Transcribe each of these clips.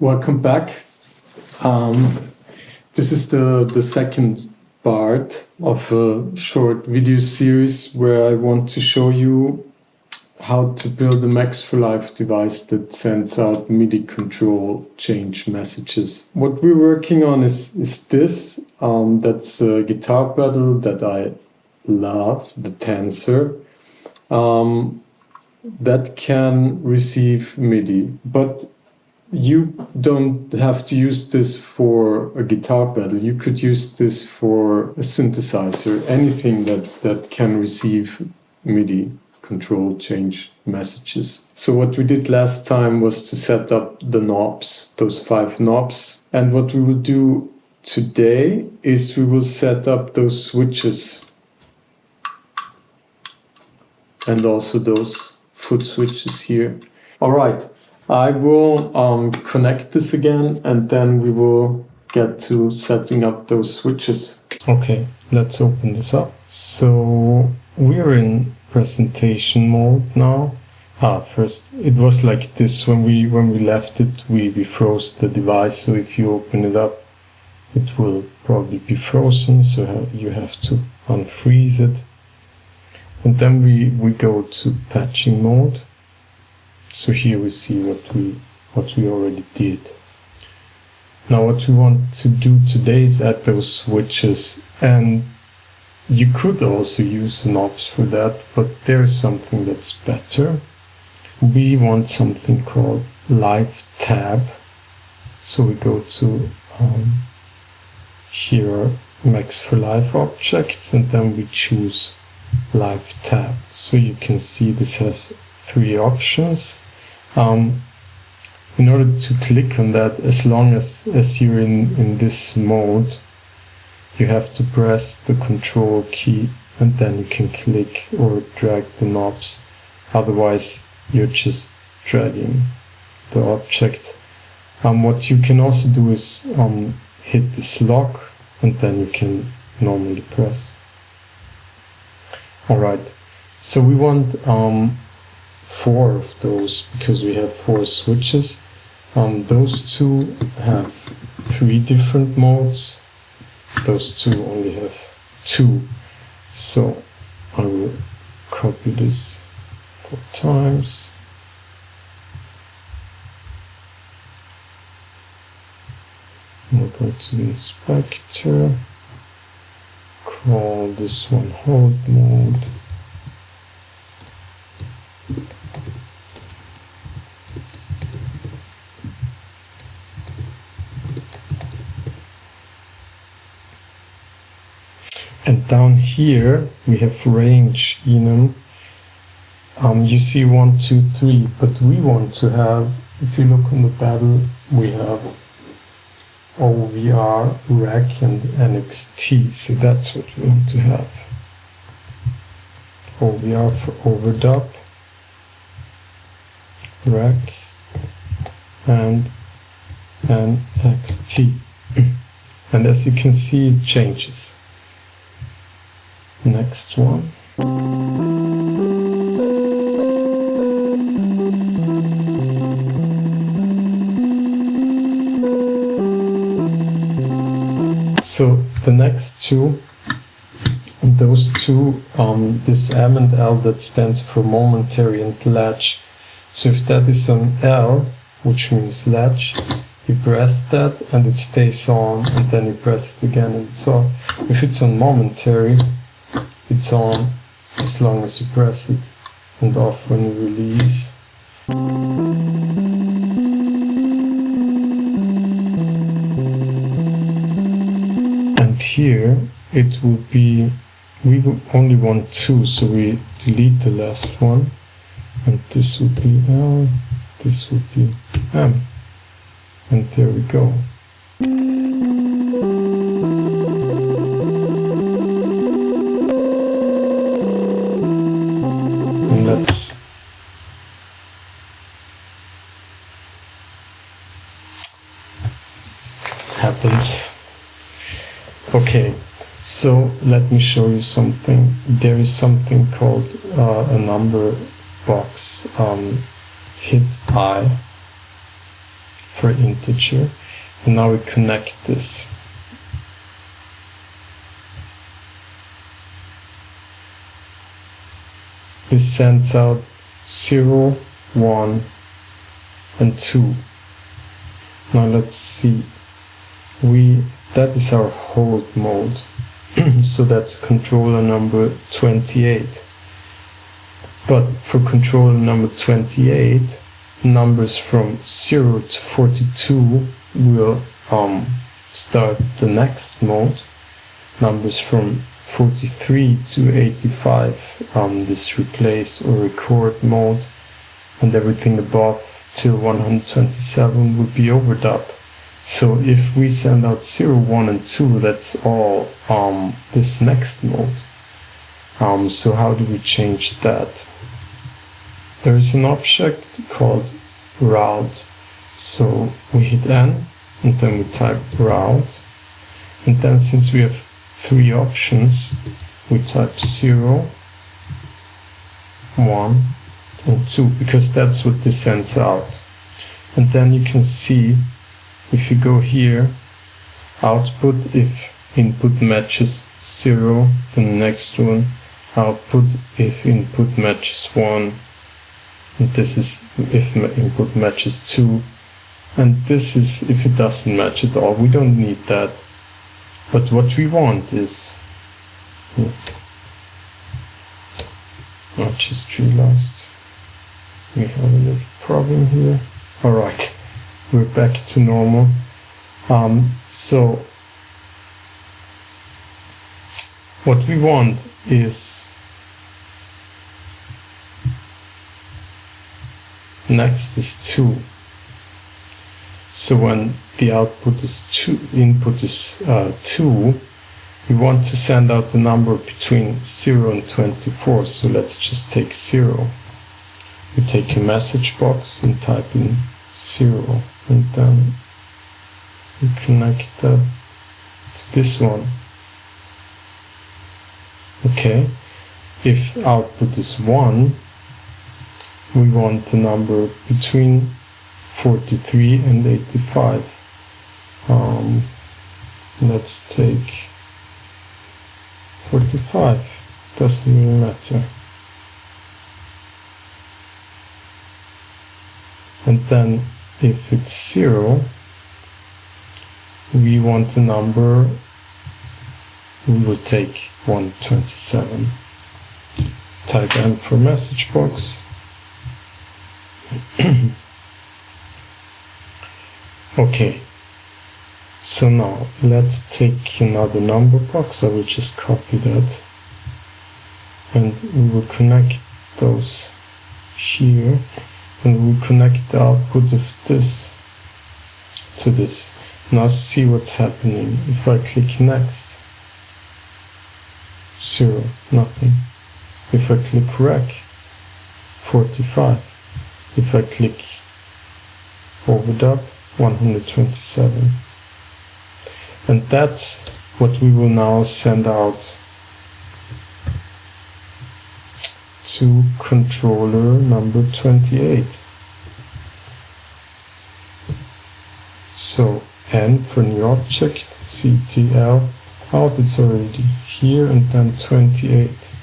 welcome back. This is the second part of a short video series where I want to show you how to build a Max for Live device that sends out MIDI control change messages. What we're working on is this. That's a guitar pedal that I love, the Tensor, that can receive MIDI. But you don't have to use this for a guitar pedal. You could use this for a synthesizer, anything that can receive MIDI control change messages. So what we did last time was to set up the knobs, those 5 knobs. And what we will do today is we will set up those switches and also those foot switches here. All right. I will connect this again and then we will get to setting up those switches. Okay, let's open this up. So we're in presentation mode now. First it was like this when we left it. We froze the device, so if you open it up it will probably be frozen, so you have to unfreeze it. And then we go to patching mode. So here we see what we already did. Now what we want to do today is add those switches, and you could also use knobs for that, but there's something that's better. We want something called Live Tab. So we go to here are Max for Live objects, and then we choose Live Tab. So you can see this has 3 options. In order to click on that, as long as you're in this mode, you have to press the control key and then you can click or drag the knobs. Otherwise, you're just dragging the object. What you can also do is hit this lock and then you can normally press. Alright, so we want 4 of those because we have 4 switches. Those 2 have 3 different modes. Those 2 only have 2. So I will copy this 4 times. We'll go to the inspector, call this one hold mode. And down here we have range enum. You see 1, 2, 3, but we want to have, if you look on the pedal, we have OVR, REC and NXT, so that's what we want to have. OVR for overdub, REC and NXT. And as you can see, it changes. Next one. So the next 2, those 2, this M and L, that stands for momentary and latch. So if that is on L, which means latch, you press that and it stays on, and then you press it again and it's off. If it's on momentary, it's on as long as you press it, and off when you release. And here it will be, we will only want 2, so we delete the last one, and this would be L, this would be M, and there we go. Let's happens. Okay, so let me show you something. There is something called a number box. Hit I for integer. And now we connect this. This sends out 0, 1, and 2. Now let's see. That is our hold mode. So that's controller number 28. But for controller number 28, numbers from 0 to 42 will start the next mode. Numbers from 43 to 85, this replace or record mode, and everything above till 127 would be overdub. So if we send out 0, 1, and 2, that's all this next mode. So how do we change that? There is an object called route. So we hit N, and then we type route. And then since we have 3 options, we type 0, 1, and 2, because that's what this sends out. And then you can see, if you go here, output, if input matches 0, then the next one, output if input matches 1, and this is if input matches 2, and this is if it doesn't match at all. We don't need that. But what we want is, I just realized we have a little problem here. Alright, we're back to normal. So what we want is, next is 2. So when the output is 2, input is 2, we want to send out the number between 0 and 24. So let's just take 0. We take a message box and type in 0, and then we connect that to this one. Okay, if output is 1, we want the number between 43 and 85. Let's take 45, doesn't really matter. And then if it's 0, we want a number, we will take 127. Type M for message box. Okay, so now let's take another number box. I will just copy that, and we will connect those here, and we will connect the output of this to this. Now see what's happening. If I click next, 0, nothing. If I click rec, 45. If I click overdub, 127. And that's what we will now send out to controller number 28. So N for new object, CTL, out, it's already here, and then 28.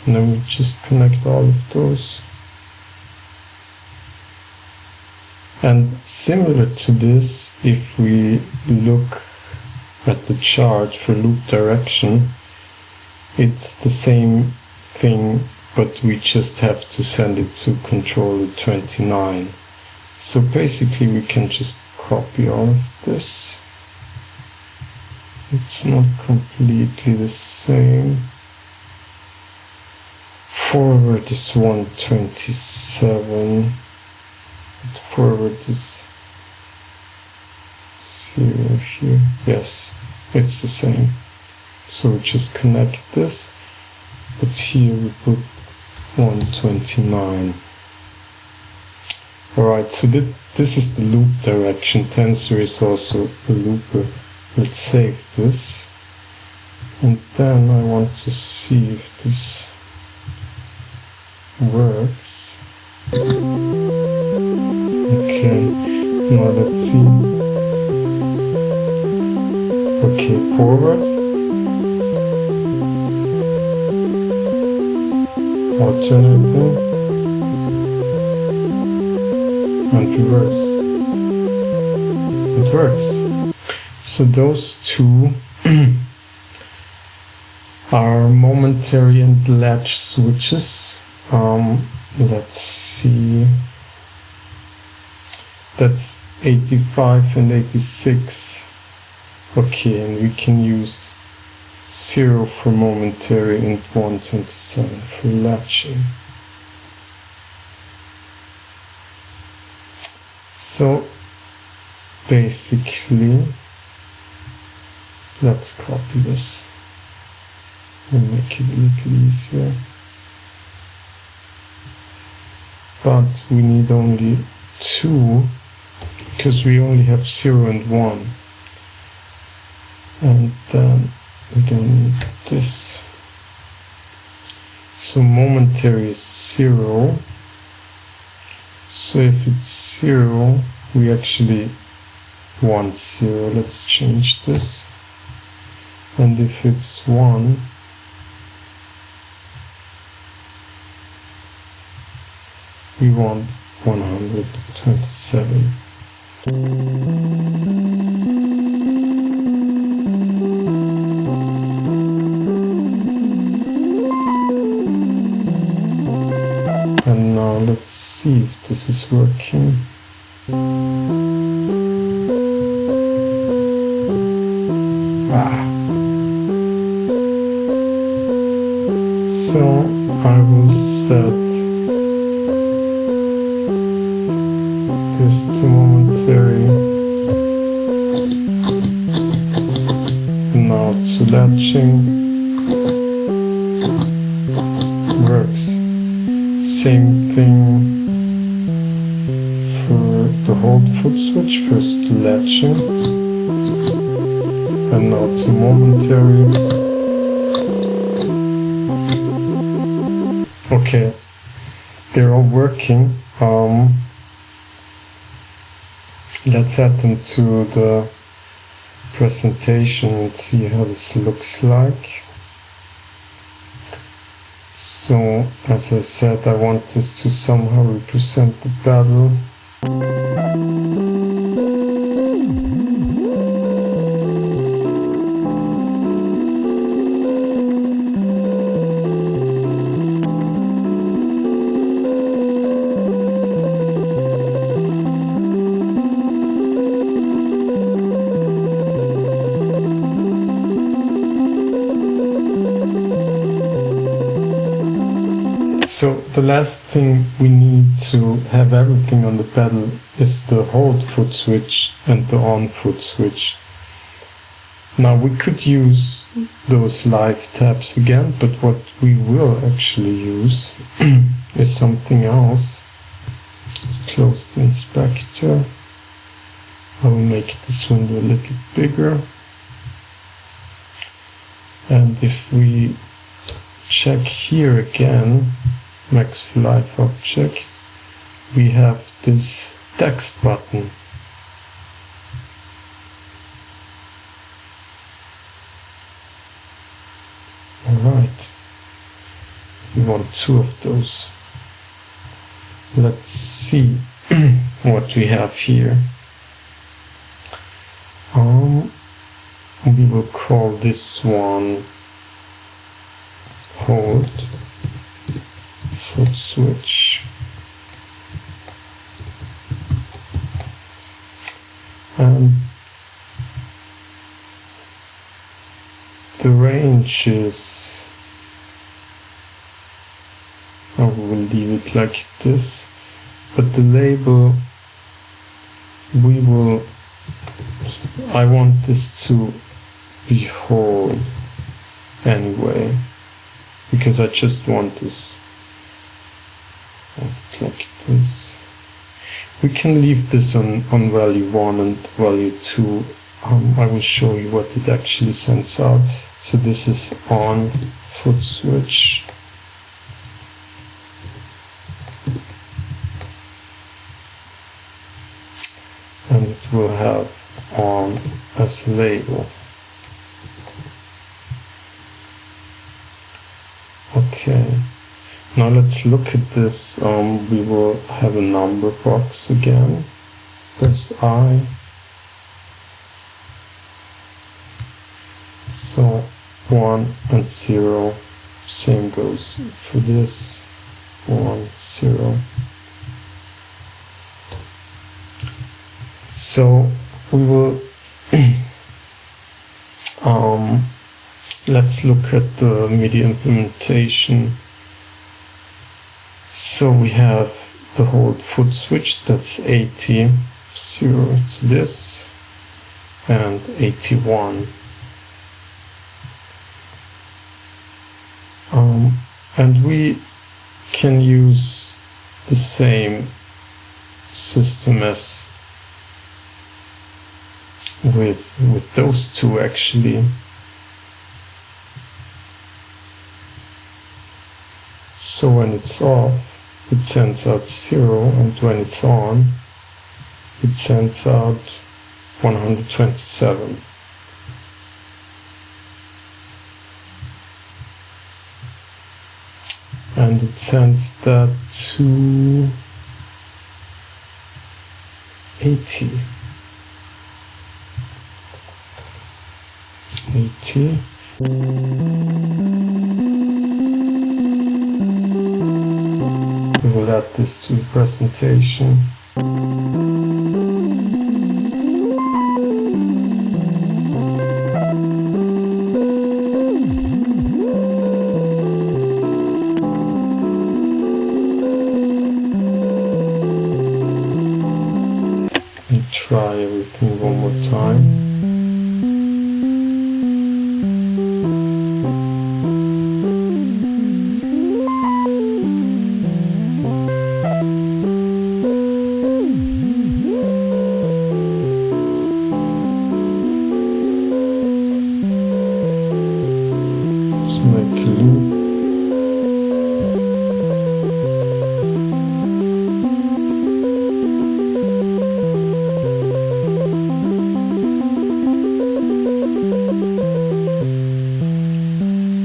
And then we just connect all of those. And similar to this, if we look at the chart for loop direction, it's the same thing, but we just have to send it to controller 29. So basically we can just copy all of this. It's not completely the same. Forward is 127. Forward is 0 here. Yes, it's the same. So we just connect this, but here we put 129. Alright, so this is the loop direction. Tensor is also a looper. Let's save this. And then I want to see if this works. Okay, now let's see. Okay, forward, alternating, and reverse. It works. So those two are momentary and latch switches. Let's see. That's 85 and 86. Okay, and we can use 0 for momentary and 127 for latching. So basically, let's copy this and make it a little easier. But we need only 2 because we only have 0 and 1. And then we don't need this. So momentary is 0. So if it's 0, we actually want 0. Let's change this. And if it's 1, we want 127. And now let's see if this is working. So I will set this to momentary, now to latching. Works. Same thing for the hold foot switch. First latching, and now to momentary. Okay, they're all working. Let's add them to the presentation and see how this looks like. So, as I said, I want this to somehow represent the pedal. So the last thing we need to have everything on the pedal is the hold foot switch and the on foot switch. Now we could use those live tabs again, but what we will actually use is something else. Let's close the inspector. I will make this window a little bigger. And if we check here again, Max for Live object, we have this text button. Alright, we want 2 of those. Let's see what we have here. We will call this one hold foot switch, and the range is, I will leave it like this, but the label I want this to be whole anyway, because I just want this like this. We can leave this on value 1 and value 2. I will show you what it actually sends out. So this is on foot switch. will have on as a label. Okay, now let's look at this. We will have a number box again. There's I. So 1 and 0. Same goes for this. 1, 0. So we will let's look at the MIDI implementation. So we have the hold foot switch, that's 80, 0 to this, and 81. And we can use the same system as with those two actually. So when it's off, it sends out 0, and when it's on, it sends out 127. And it sends that to 80. 80. We will add this to the presentation. And try everything one more time. Make a loop.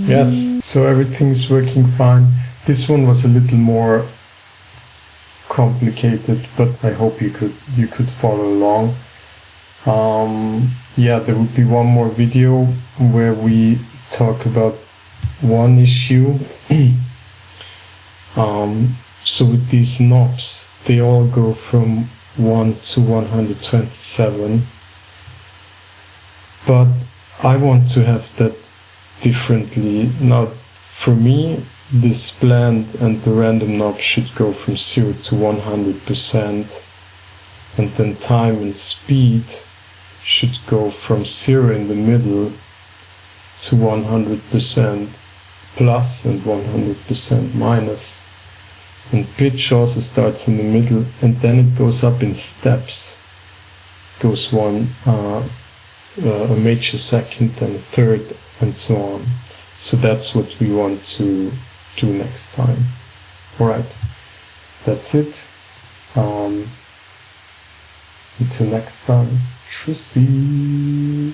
Yes, so everything's working fine. This one was a little more complicated, but I hope you could follow along. Yeah, there would be one more video where we talk about one issue. So with these knobs, they all go from 1 to 127, but I want to have that differently. Now for me, this blend and the random knob should go from 0 to 100%, and then time and speed should go from 0 in the middle to 100% plus and 100% minus. And pitch also starts in the middle, and then it goes up in steps. It goes a major second, then a third, and so on. So that's what we want to do next time. Alright, that's it. Until next time, tschüssi.